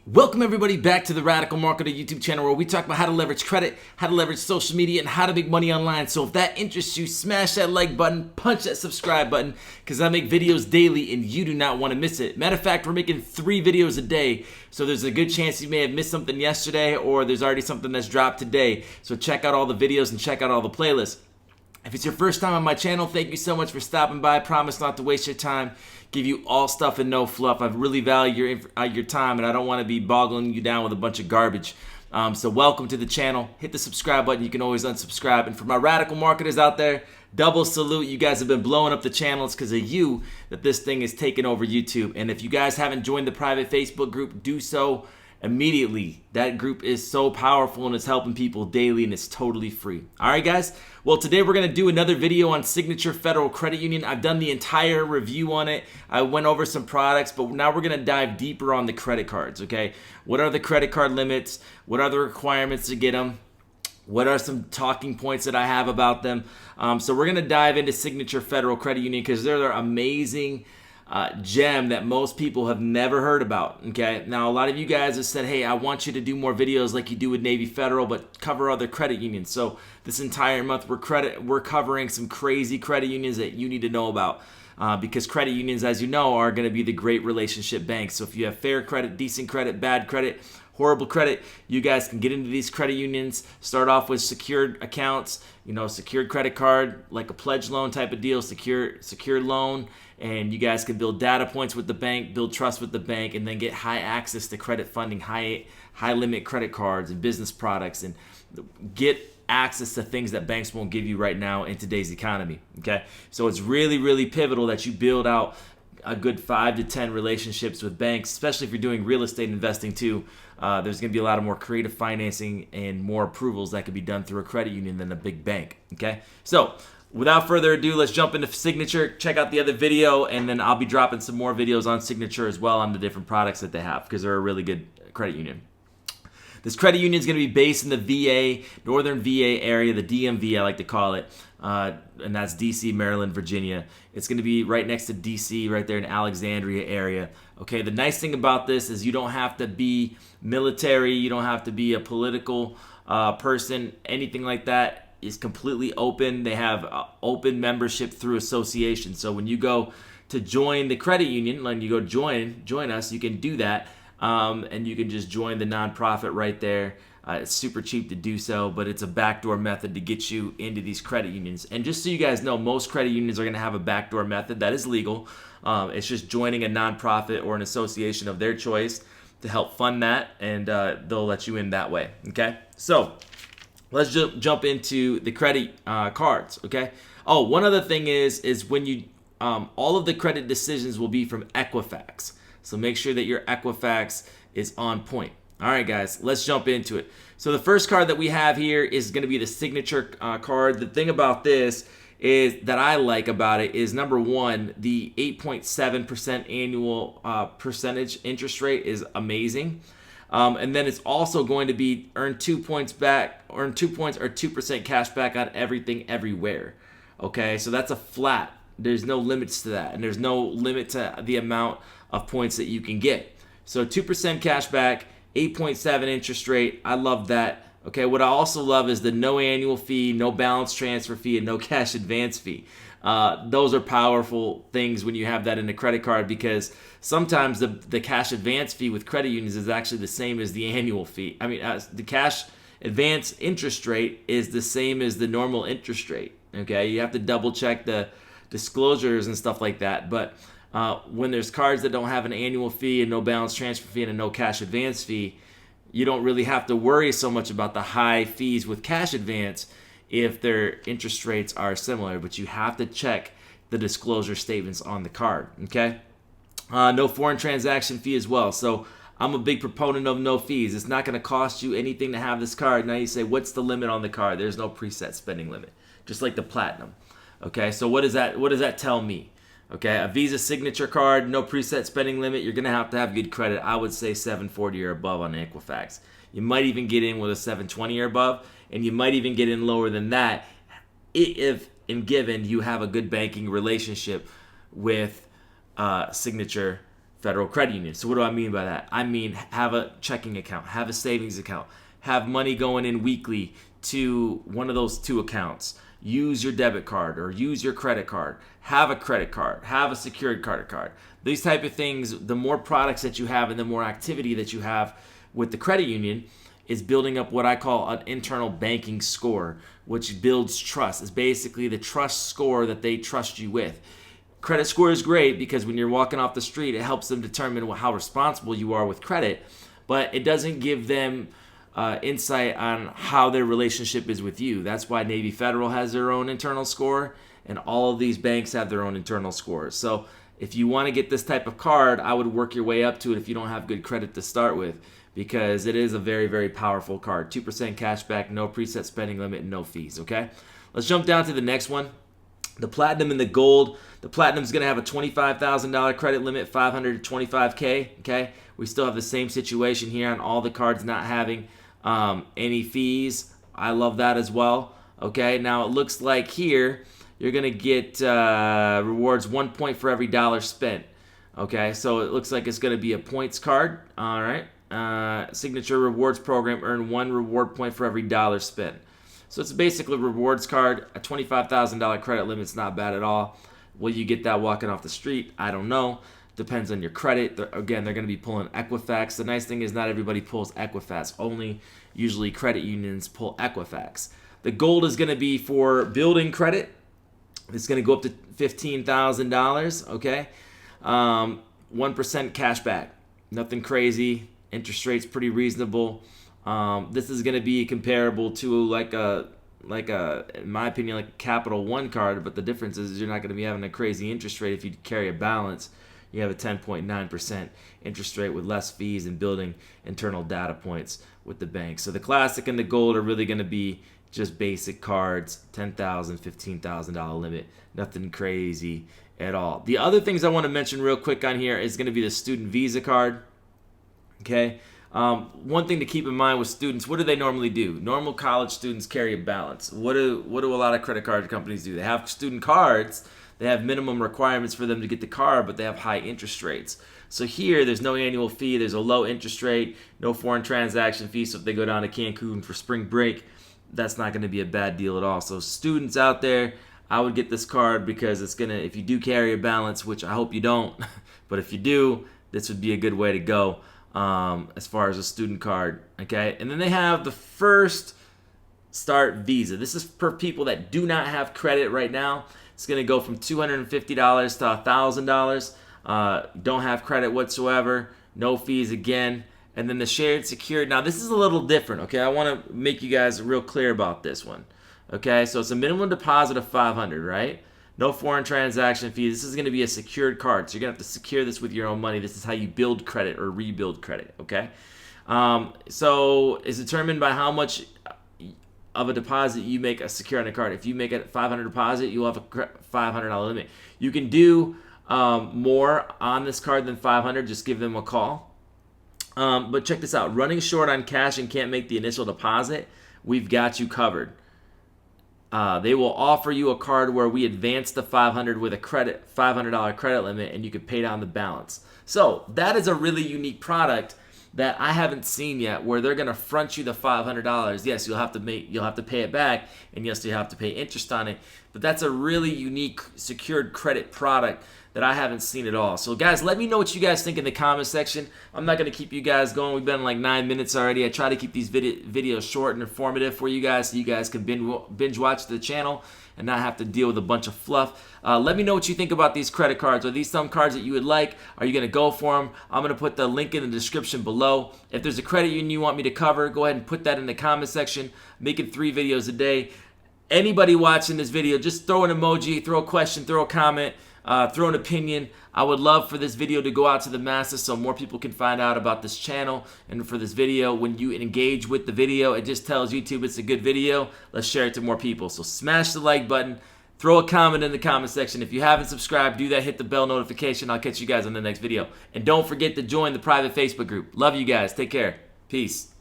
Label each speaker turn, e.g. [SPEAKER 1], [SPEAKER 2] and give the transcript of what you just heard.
[SPEAKER 1] Welcome everybody back to the Radical Marketer YouTube channel, where we talk about how to leverage credit, how to leverage social media, and how to make money online. So if that interests you, smash that like button, punch that subscribe button, because I make videos daily and you do not want to miss it. Matter of fact, we're making 3 videos a day, so there's a good chance you may have missed something yesterday, or there's already something that's dropped today. So check out all the videos and check out all the playlists. If it's your first time on my channel, thank you so much for stopping by. I promise not to waste your time. Give you all stuff and no fluff. I really value your time, and I don't want to be boggling you down with a bunch of garbage. So welcome to the channel. Hit the subscribe button. You can always unsubscribe. And for my radical marketers out there, double salute. You guys have been blowing up the channel. It's because of you that this thing is taking over YouTube. And if you guys haven't joined the private Facebook group, do so immediately. That group is so powerful and it's helping people daily, and it's totally free. All right, guys. Well, today we're going to do another video on Signature Federal Credit Union. I've done the entire review on it. I went over some products, but now we're going to dive deeper on the credit cards, okay? What are the credit card limits? What are the requirements to get them? What are some talking points that I have about them? So we're going to dive into Signature Federal Credit Union because they're an amazing gem that most people have never heard about. Okay, now a lot of you guys have said, hey, I want you to do more videos like you do with Navy Federal, but cover other credit unions. So this entire month we're covering some crazy credit unions that you need to know about, because credit unions, as you know, are going to be the great relationship banks. So if you have fair credit, decent credit, bad credit, horrible credit, you guys can get into these credit unions. Start off with secured accounts, secured credit card, like a pledge loan type of deal, secured loan, and you guys can build data points with the bank, build trust with the bank, and then get high access to credit funding, high limit credit cards and business products, and get access to things that banks won't give you right now in today's economy. Okay, so it's really, really pivotal that you build out a good 5 to 10 relationships with banks, especially if you're doing real estate investing too. There's going to be a lot of more creative financing and more approvals that could be done through a credit union than a big bank. Okay, so without further ado, let's jump into Signature. Check out the other video, and then I'll be dropping some more videos on Signature as well on the different products that they have, because they're a really good credit union. This credit union is going to be based in the VA, Northern VA area, the DMV I like to call it, and that's DC, Maryland, Virginia. It's going to be right next to DC, right there in Alexandria area. Okay, the nice thing about this is you don't have to be military, you don't have to be a political person, anything like that. Is completely open. They have open membership through association. So when you go to join the credit union, when you go join us, you can do that. And you can just join the nonprofit right there. It's super cheap to do so, but it's a backdoor method to get you into these credit unions. And just so you guys know, most credit unions are going to have a backdoor method that is legal. It's just joining a nonprofit or an association of their choice to help fund that, and they'll let you in that way. Okay, so let's jump into the credit cards. Okay. Oh, one other thing is when you all of the credit decisions will be from Equifax. So make sure that your Equifax is on point. All right, guys, let's jump into it. So the first card that we have here is going to be the Signature card. The thing about this is that I like about it is, number one, the 8.7% annual percentage interest rate is amazing. And then it's also going to be earn 2 points or 2% cash back on everything everywhere. Okay, so that's a flat. There's no limits to that, and there's no limit to the amount of points that you can get. So 2% cash back, 8.7 interest rate. I love that. Okay, what I also love is the no annual fee, no balance transfer fee, and no cash advance fee. Those are powerful things when you have that in a credit card, because sometimes the cash advance fee with credit unions is actually the same as the annual fee. I mean, the cash advance interest rate is the same as the normal interest rate. Okay, you have to double check the disclosures and stuff like that. But when there's cards that don't have an annual fee and no balance transfer fee and a no cash advance fee, you don't really have to worry so much about the high fees with cash advance if their interest rates are similar, but you have to check the disclosure statements on the card. Okay, no foreign transaction fee as well. So I'm a big proponent of no fees. It's not going to cost you anything to have this card. Now you say, what's the limit on the card? There's no preset spending limit, just like the Platinum. Okay, so what does that tell me? Okay, a Visa Signature card, no preset spending limit. You're going to have good credit. I would say 740 or above on Equifax. You might even get in with a 720 or above, and you might even get in lower than that if and given you have a good banking relationship with Signature Federal Credit Union. So what do I mean by that? I mean have a checking account, have a savings account, have money going in weekly to one of those two accounts. Use your debit card or use your credit card. Have a credit card, have a secured credit card. These type of things, the more products that you have and the more activity that you have with the credit union is building up what I call an internal banking score, which builds trust. It's basically the trust score that they trust you with. Credit score is great because when you're walking off the street, it helps them determine how responsible you are with credit, but it doesn't give them insight on how their relationship is with you. That's why Navy Federal has their own internal score, and all of these banks have their own internal scores. So if you want to get this type of card, I would work your way up to it if you don't have good credit to start with, because it is a very, very powerful card. 2% cash back, no preset spending limit, and no fees, okay? Let's jump down to the next one. The Platinum and the Gold. The Platinum is going to have a $25,000 credit limit, $500 to $25K, okay? We still have the same situation here on all the cards not having any fees. I love that as well, okay? Now, it looks like here you're going to get rewards 1 point for every dollar spent, okay? So it looks like it's going to be a points card, all right? Signature rewards program, earn 1 reward point for every dollar spent. So it's basically a rewards card. A $25,000 credit limit's not bad at all. Will you get that walking off the street? I don't know. Depends on your credit. Again, they're going to be pulling Equifax. The nice thing is not everybody pulls Equifax. Only usually credit unions pull Equifax. The Gold is going to be for building credit. It's going to go up to $15,000, okay? 1% cash back. Nothing crazy. Interest rate's pretty reasonable. This is going to be comparable to like a, in my opinion, like a Capital One card, but the difference is you're not going to be having a crazy interest rate if you carry a balance. You have a 10.9% interest rate with less fees and building internal data points with the bank. So the Classic and the Gold are really going to be just basic cards, $10,000, $15,000 limit, nothing crazy at all. The other things I want to mention real quick on here is going to be the Student Visa card, okay? One thing to keep in mind with students, what do they normally do? Normal college students carry a balance. What do a lot of credit card companies do? They have student cards. They have minimum requirements for them to get the card, but they have high interest rates. So here, there's no annual fee. There's a low interest rate, no foreign transaction fee. So if they go down to Cancun for spring break, that's not going to be a bad deal at all. So students out there, I would get this card because it's going to, if you do carry a balance, which I hope you don't, but if you do, this would be a good way to go. As far as a student card, okay? And then they have the First Start Visa. This is for people that do not have credit right now. It's going to go from $250 to $1,000. Don't have credit whatsoever. No fees again. And then the Shared Secured. Now, this is a little different, okay? I want to make you guys real clear about this one, okay? So it's a minimum deposit of $500, right? No foreign transaction fee. This is going to be a secured card. So you're going to have to secure this with your own money. This is how you build credit or rebuild credit, okay? So it's determined by how much of a deposit you make a secure on a card. If you make a $500 deposit, you'll have a $500 limit. You can do more on this card than $500. Just give them a call. But check this out. Running short on cash and can't make the initial deposit, we've got you covered. They will offer you a card where we advance the $500 with a $500 credit limit, and you can pay down the balance. So that is a really unique product that I haven't seen yet, where they're gonna front you the $500. Yes, you'll have to pay it back, and yes, you'll have to pay interest on it. But that's a really unique secured credit product that I haven't seen at all. So guys, let me know what you guys think in the comment section. I'm not gonna keep you guys going. We've been like 9 minutes already. I try to keep these videos short and informative for you guys so you guys can binge watch the channel and not have to deal with a bunch of fluff. Let me know what you think about these credit cards. Are these some cards that you would like? Are you gonna go for them? I'm gonna put the link in the description below. If there's a credit union you want me to cover, go ahead and put that in the comment section. I'm making 3 videos a day. Anybody watching this video, just throw an emoji, throw a question, throw a comment, throw an opinion. I would love for this video to go out to the masses so more people can find out about this channel. And for this video, when you engage with the video, it just tells YouTube it's a good video. Let's share it to more people. So smash the like button, throw a comment in the comment section. If you haven't subscribed, do that, hit the bell notification. I'll catch you guys on the next video. And don't forget to join the private Facebook group. Love you guys. Take care. Peace.